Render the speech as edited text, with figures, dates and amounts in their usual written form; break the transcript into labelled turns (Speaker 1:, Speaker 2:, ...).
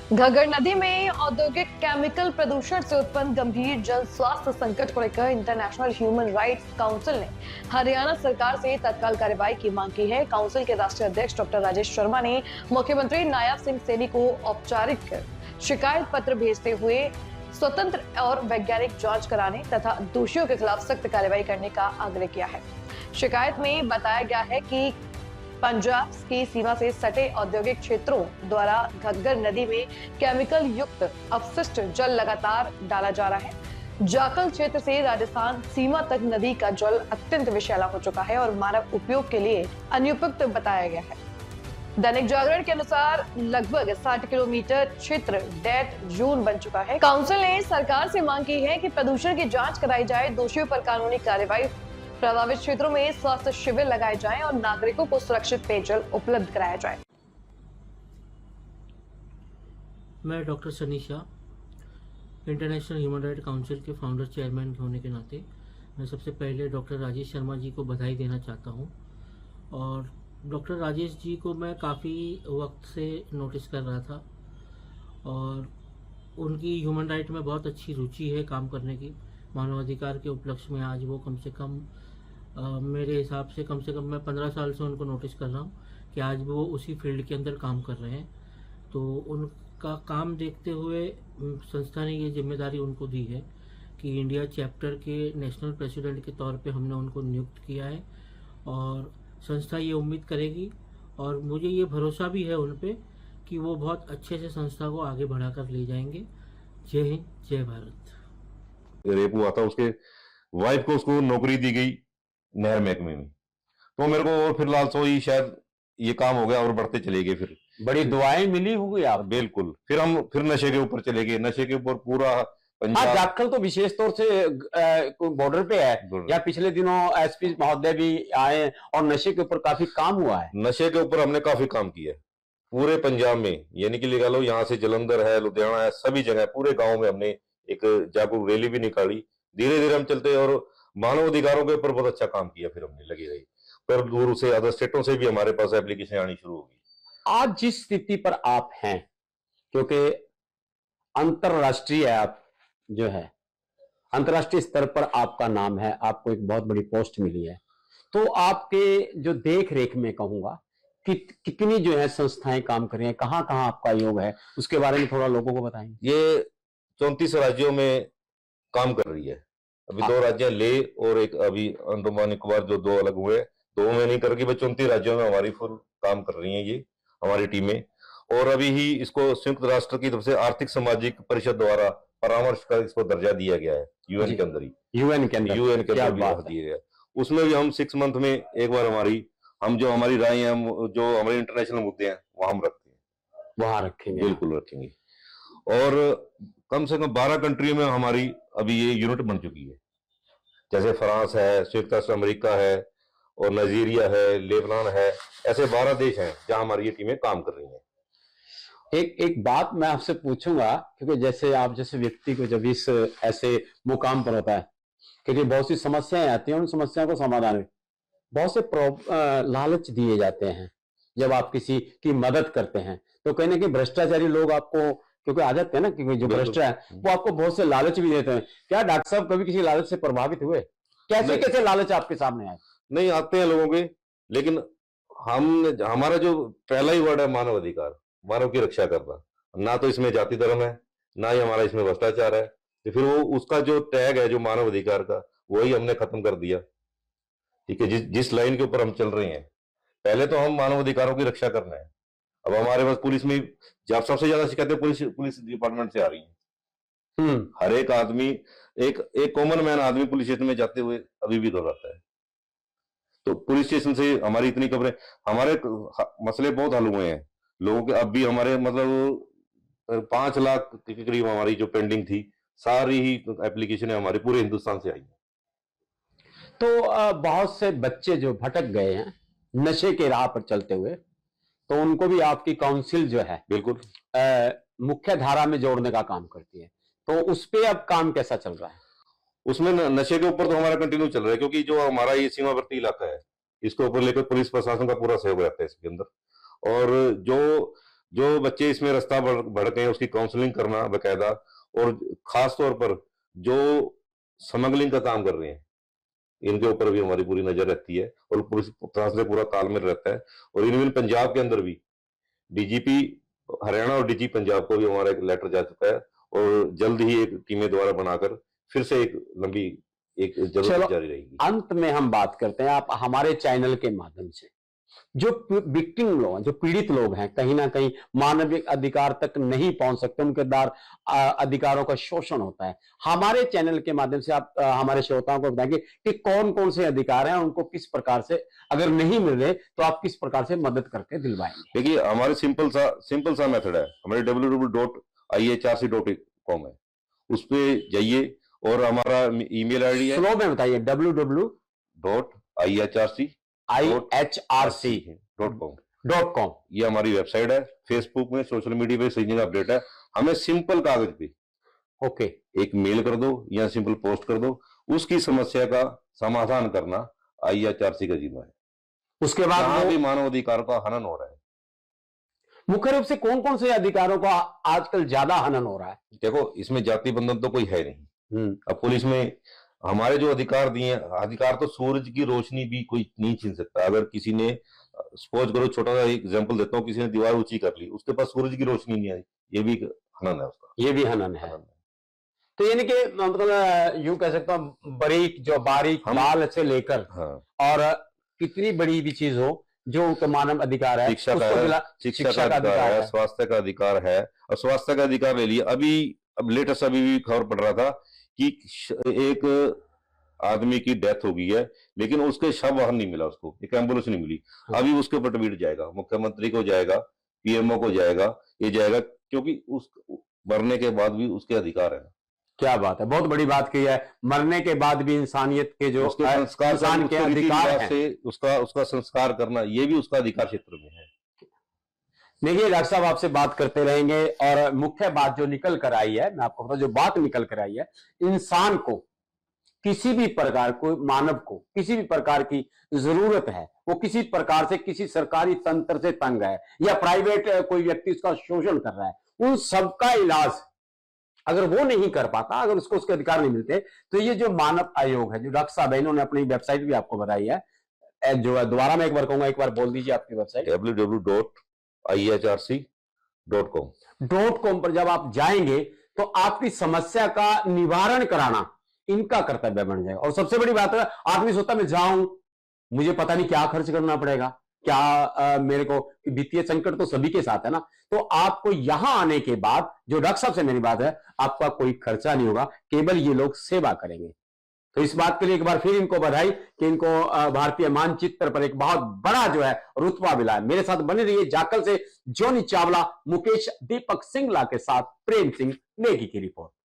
Speaker 1: घग्गर नदी में औद्योगिक केमिकल प्रदूषण से उत्पन्न गंभीर जल स्वास्थ्य संकट को लेकर इंटरनेशनल ह्यूमन राइट्स काउंसिल ने हरियाणा सरकार से तत्काल कार्रवाई की मांग की है। काउंसिल के राष्ट्रीय अध्यक्ष डॉक्टर राजेश शर्मा ने मुख्यमंत्री नायब सिंह सैनी को औपचारिक शिकायत पत्र भेजते हुए स्वतंत्र और वैज्ञानिक जांच कराने तथा दोषियों के खिलाफ सख्त कार्रवाई करने का आग्रह किया है। शिकायत में बताया गया है कि पंजाब की सीमा से सटे औद्योगिक क्षेत्रों द्वारा घग्गर नदी में केमिकल युक्त अपशिष्ट जल लगातार डाला जा रहा है। जाखल क्षेत्र से राजस्थान सीमा तक नदी का जल अत्यंत विषैला हो चुका है और मानव उपयोग के लिए अनुपयुक्त बताया गया है। दैनिक जागरण के अनुसार लगभग 60 किलोमीटर क्षेत्र डेड जोन बन चुका है। काउंसिल ने सरकार से मांग की है कि प्रदूषण की जांच कराई जाए, दोषियों पर कानूनी कार्रवाई, प्रभावित क्षेत्रों में स्वास्थ्य शिविर लगाए जाएं और नागरिकों को सुरक्षित पेयजल उपलब्ध कराया जाए।
Speaker 2: मैं doctor Sunny Shah, international human right council के फाउंडर चेयरमैन होने के नाते मैं सबसे पहले डॉक्टर राजेश शर्मा जी को बधाई देना चाहता हूं। और डॉक्टर राजेश जी को मैं काफ़ी वक्त से नोटिस कर रहा था और उनकी ह्यूमन राइट में बहुत अच्छी रुचि है काम करने की। मानवाधिकार के उपलक्ष्य में आज वो कम से कम मेरे हिसाब से कम मैं 15 साल से उनको नोटिस कर रहा हूँ कि आज वो उसी फील्ड के अंदर काम कर रहे हैं। तो उनका काम देखते हुए संस्था ने ये जिम्मेदारी उनको दी है कि इंडिया चैप्टर के नेशनल प्रेसिडेंट के तौर पे हमने उनको नियुक्त किया है और संस्था ये उम्मीद करेगी और मुझे ये भरोसा भी है उन पे कि वो बहुत अच्छे से संस्था को आगे बढ़ाकर ले जाएंगे। जय हिंद, जय भारत।
Speaker 3: रेप हुआ था, उसके वाइफ को उसको नौकरी दी गई नहर महकमे में, तो मेरे को और फिर लालसा हुई, शायद ये काम हो गया और बढ़ते चले गए। फिर
Speaker 4: बड़ी दुआएं मिली होंगी आप।
Speaker 3: बिल्कुल, फिर हम नशे के ऊपर चले गए, नशे के ऊपर पूरा
Speaker 4: हाँ,
Speaker 3: पंजाब।
Speaker 4: जाखल तो विशेष तौर से बॉर्डर पे है। या पिछले दिनों एसपी महोदय भी आए और नशे के ऊपर काफी काम हुआ है।
Speaker 3: नशे के ऊपर हमने काफी काम किया है पूरे पंजाब में, यानी कि लगा लो यहाँ से जलंधर है, लुधियाना है, सभी जगह पूरे गांव में हमने एक जागरूक रैली भी निकाली। धीरे धीरे हम चलते और मानव अधिकारों के ऊपर बहुत अच्छा काम किया। फिर हमने लगी रही, पर दूर से अदर स्टेटों से भी हमारे पास एप्लीकेशन आनी शुरू होगी।
Speaker 4: आज जिस स्थिति पर आप हैं, क्योंकि अंतरराष्ट्रीय आप जो है, अंतरराष्ट्रीय स्तर पर आपका नाम है, आपको एक बहुत बड़ी पोस्ट मिली है, तो आपके जो देख रेख में कहूंगा कि कितनी जो है संस्थाएं काम कर रही हैं, कहाँ कहाँ आपका योग है, उसके बारे में थोड़ा लोगों को बताएंगे।
Speaker 3: ये 34 राज्यों में काम कर रही है। अभी 2 राज्य ले और एक अभी अंडमान निकोबार, जो 2 अलग हुए, 2 में नहीं करके 34 राज्यों में हमारी फुल काम कर रही है ये हमारी टीमें। और अभी ही इसको संयुक्त राष्ट्र की तरफ से आर्थिक सामाजिक परिषद द्वारा परामर्श कर इसको दर्जा दिया गया है यूएन के अंदर ही।
Speaker 4: यूएन के अंदर
Speaker 3: दिया गया, उसमें भी हम 6 मंथ में एक बार हमारी राय है, जो हमारे इंटरनेशनल मुद्दे हैं वहां हम रखते हैं,
Speaker 4: वहां रखेंगे।
Speaker 3: बिल्कुल रखेंगे। और कम से कम 12 कंट्रियों में हमारी अभी ये यूनिट बन चुकी है, जैसे फ्रांस है, संयुक्त राष्ट्र अमेरिका है और नाइजीरिया है, लेबनान है। ऐसे 12 देश हैं जहां हमारी ये टीमें काम कर रही हैं।
Speaker 4: एक बात मैं आपसे पूछूंगा, क्योंकि जैसे आप जैसे व्यक्ति को जब इस ऐसे मुकाम पर होता है, क्योंकि बहुत सी समस्याएं आती हैं, उन समस्याओं को समाधान में बहुत से लालच दिए जाते हैं। जब आप किसी की मदद करते हैं तो कहीं ना कहीं भ्रष्टाचारी लोग आपको, क्योंकि आदत है ना कि जो भ्रष्ट है वो आपको बहुत से लालच भी देते हैं। क्या डॉक्टर साहब कभी किसी लालच से प्रभावित हुए? कैसे कैसे लालच आपके सामने आए?
Speaker 3: नहीं आते हैं लोगों के, लेकिन हमारा जो पहला ही वर्ड है मानव अधिकार, मानव की रक्षा करना। ना तो इसमें जाति धर्म है, ना ही हमारा इसमें भ्रष्टाचार है। तो फिर वो उसका जो टैग है जो मानव अधिकार का, वही हमने खत्म कर दिया। ठीक है, जिस लाइन के ऊपर हम चल रहे हैं, पहले तो हम मानव अधिकारों की रक्षा करना है। अब हमारे पास पुलिस में जब सबसे ज्यादा शिकायतें पुलिस डिपार्टमेंट से आ रही है। हर एक आदमी, एक कॉमन मैन आदमी पुलिस स्टेशन में जाते हुए अभी भी घबराता है। तो पुलिस स्टेशन से हमारी इतनी खबरें, हमारे मसले बहुत हल हुए हैं लोगों के। अब भी हमारे मतलब 5 लाख के करीब हमारी जो पेंडिंग थी, सारी ही एप्लीकेशन हमारे पूरे हिंदुस्तान से आई है।
Speaker 4: तो बहुत से बच्चे जो भटक गए हैं नशे के राह पर चलते हुए, तो उनको भी आपकी काउंसिल जो है
Speaker 3: बिल्कुल
Speaker 4: मुख्य धारा में जोड़ने का काम करती है। तो उस पे अब काम कैसा चल रहा है?
Speaker 3: उसमें नशे के ऊपर तो हमारा कंटिन्यू चल रहा है, क्योंकि जो हमारा ये सीमावर्ती इलाका है, इसके ऊपर लेकर पुलिस प्रशासन का पूरा सहयोग रहता है इसके अंदर। और जो जो बच्चे इसमें रास्ता भड़के हैं उसकी काउंसलिंग करना बकायदा, और खास तौर पर जो स्मगलिंग का काम कर रहे हैं इनके ऊपर भी हमारी पूरी नजर रहती है और पुलिस प्रशासन से पूरा तालमेल रहता है। और इवन पंजाब के अंदर भी डीजीपी हरियाणा और डीजी पंजाब को भी हमारा एक लेटर जा चुका है और जल्द ही एक टीमें द्वारा बनाकर फिर से एक लंबी एक जरूरत
Speaker 4: चलो,
Speaker 3: जारी रहेगी।
Speaker 4: अंत में हम बात करते हैं, आप हमारे चैनल के माध्यम से जो विक्टिम लोग हैं, जो पीड़ित लोग हैं, कहीं ना कहीं मानवीय अधिकार तक नहीं पहुंच सकते, उनके अधिकारों का शोषण होता है, हमारे चैनल के माध्यम से आप हमारे श्रोताओं को बताएंगे कि कौन कौन से अधिकार हैं, उनको किस प्रकार से, अगर नहीं मिल रहे तो आप किस प्रकार से मदद करके दिलवाएंगे?
Speaker 3: देखिए, हमारे सिंपल सा मेथड है, हमारे www.ihRC.com है, उस पे जाइए और हमारा ईमेल आईडी है,
Speaker 4: स्लो में बताइए, www.ihRC.com
Speaker 3: ये हमारी वेबसाइट है। फेसबुक में, सोशल मीडिया पे सही जगह अपडेट है। हमें सिंपल कागज पे
Speaker 4: ओके
Speaker 3: एक मेल कर दो या सिंपल पोस्ट कर दो, उसकी समस्या का समाधान करना IHRC का जिम्मा है।
Speaker 4: उसके बाद
Speaker 3: जहां भी मानव अधिकार का हनन हो रहा है,
Speaker 4: मुख्य रूप से कौन कौन से अधिकारों का आजकल ज्यादा हनन हो रहा है?
Speaker 3: देखो इसमें जाति बंधन तो कोई है नहीं। अब पुलिस में हमारे जो अधिकार दिए हैं, अधिकार तो सूरज की रोशनी भी कोई नहीं छीन सकता। अगर किसी ने, सपोज करो, छोटा सा एग्जांपल देता हूँ, किसी ने दीवार ऊंची कर ली, उसके पास सूरज की रोशनी नहीं आई, ये भी हनन है उसका,
Speaker 4: ये भी हनन है। तो यानी कि मतलब यूं कह सकता हूँ, बारीक बाल से लेकर और कितनी बड़ी भी चीज हो जो उनका मानव अधिकार है,
Speaker 3: शिक्षा का अधिकार है, स्वास्थ्य का अधिकार है। और स्वास्थ्य का अधिकार ले लिया, अब लेटेस्ट अभी भी खबर पड़ रहा था कि एक आदमी की डेथ हो गई है लेकिन उसके शव वाहन नहीं मिला, उसको एक एम्बुलेंस नहीं मिली। अभी उसके ऊपर ट्वीट जाएगा, मुख्यमंत्री को जाएगा, पीएमओ को जाएगा, ये जाएगा, क्योंकि उस मरने के बाद भी उसके अधिकार है। क्या बात है, बहुत बड़ी बात की है। मरने के बाद भी इंसानियत के जो संस्कार, इंसान के अधिकार से उसका संस्कार करना, ये भी उसका अधिकार क्षेत्र में है। देखिए डॉक्टर साहब, आपसे बात करते रहेंगे और मुख्य बात जो निकल कर आई है, मैं आपको बता, जो बात निकल कर आई है, इंसान को किसी भी प्रकार को, मानव को किसी भी प्रकार की जरूरत है, वो किसी प्रकार से किसी सरकारी तंत्र से तंग है या प्राइवेट कोई व्यक्ति उसका शोषण कर रहा है, उन सबका इलाज अगर वो नहीं कर पाता, अगर उसको उसके अधिकार नहीं मिलते, तो ये जो मानव आयोग है, जो डॉक्टर साहब है, इन्होंने अपनी वेबसाइट भी आपको बताई है, जो है, दोबारा मैं एक बार कहूंगा, एक बार बोल दीजिए आपकी वेबसाइट। www.IHRC.com पर जब आप जाएंगे तो आपकी समस्या का निवारण कराना इनका कर्तव्य बन जाएगा। और सबसे बड़ी बात है, आदमी सोचता मैं जाऊं, मुझे पता नहीं क्या खर्च करना पड़ेगा, क्या मेरे को, वित्तीय संकट तो सभी के साथ है ना। तो आपको यहां आने के बाद, जो डॉक्टर साहब से मेरी बात है, आपका कोई खर्चा नहीं होगा, केवल ये लोग सेवा करेंगे। तो इस बात के लिए एक बार फिर इनको बधाई कि इनको भारतीय मानचित्र पर एक बहुत बड़ा जो है रुतबा मिला है। मेरे साथ बने रहिए। जाखल से जॉनी चावला, मुकेश दीपक सिंगला के साथ प्रेम सिंह नेगी की रिपोर्ट।